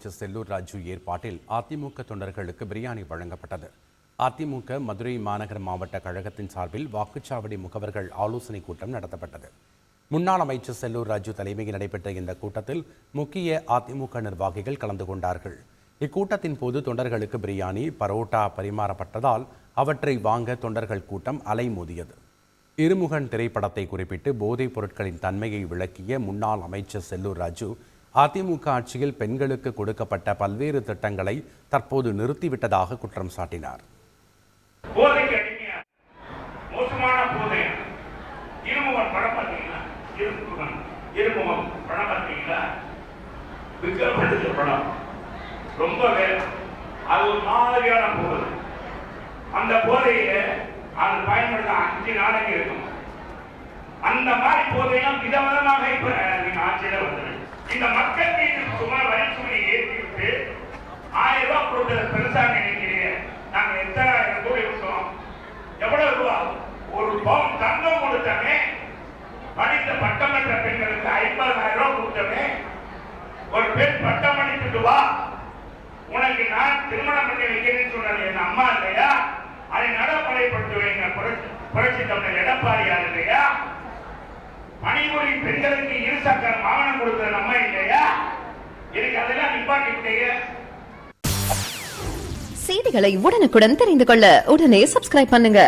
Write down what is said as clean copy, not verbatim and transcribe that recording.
அமைச்சர் செல்லூர் ராஜு ஏற்பாட்டில் அதிமுக தொண்டர்களுக்கு பிரியாணி வழங்கப்பட்டது. அதிமுக மதுரை மாநகர மாவட்ட கழகத்தின் சார்பில் வாக்குச்சாவடி முகவர்கள் ஆலோசனை கூட்டம் நடத்தப்பட்டது. முன்னாள் அமைச்சர் செல்லூர் ராஜு தலைமையில் நடைபெற்ற இந்த கூட்டத்தில் முக்கிய அதிமுக நிர்வாகிகள் கலந்து கொண்டார்கள். இக்கூட்டத்தின் போது தொண்டர்களுக்கு பிரியாணி, பரோட்டா பரிமாறப்பட்டதால் அவற்றை வாங்க தொண்டர்கள் கூட்டம் அலைமோதியது. இருமுகன் திரைப்படத்தை குறிப்பிட்டு போதைப் பொருட்களின் தன்மையை விளக்கிய முன்னாள் அமைச்சர் செல்லூர் ராஜு, அதிமுக ஆட்சியில் பெண்களுக்கு கொடுக்கப்பட்ட பல்வேறு திட்டங்களை தற்போது நிறுத்திவிட்டதாக குற்றம் சாட்டினார். அந்த போதையில அது பயன்படுத்த 5 நாளைக்கு இருக்கும். அந்த மாதிரி போதையெல்லாம் விதவிதமாக இப்ப நீங்க ஆட்சியில வந்து இந்த மக்கள் மீது சுமார் வரிச்சுமையை ஏற்றிவிட்டு 1000 ரூபாய் கொடுத்தது பெருசா நினைக்கிறீங்க. நாங்க எத்தனை கோடி கொடுத்தோம்? எவ்வளவு ரூபா? ஒரு பவுன் தங்கம் கொடுத்தமே. படித்த பட்டம் பெற்ற பெண்களுக்கு 50,000 ரூபாய் கொடுத்தமே. ஒரு பெண் பட்டம் படித்துட்டு வா, உனக்கு நான் திருமணம் பண்ணி வைக்கிறேன்னு சொன்னது என் அம்மா இல்லையா? அதை நடைமுறைப்படுத்துவீங்க புரட்சி தமிழர் எடப்பாடியார் இல்லையா? பணிபுரியும் பெண்களுக்கு 2 சக்கர வாகனம் கொடுத்தது நம்ம இல்லையா? எனக்கு அதெல்லாம் நிப்பாட்டிட்டீங்க. செய்திகளை உடனுக்குடன் தெரிந்து கொள்ள உடனே சப்ஸ்கிரைப் பண்ணுங்க.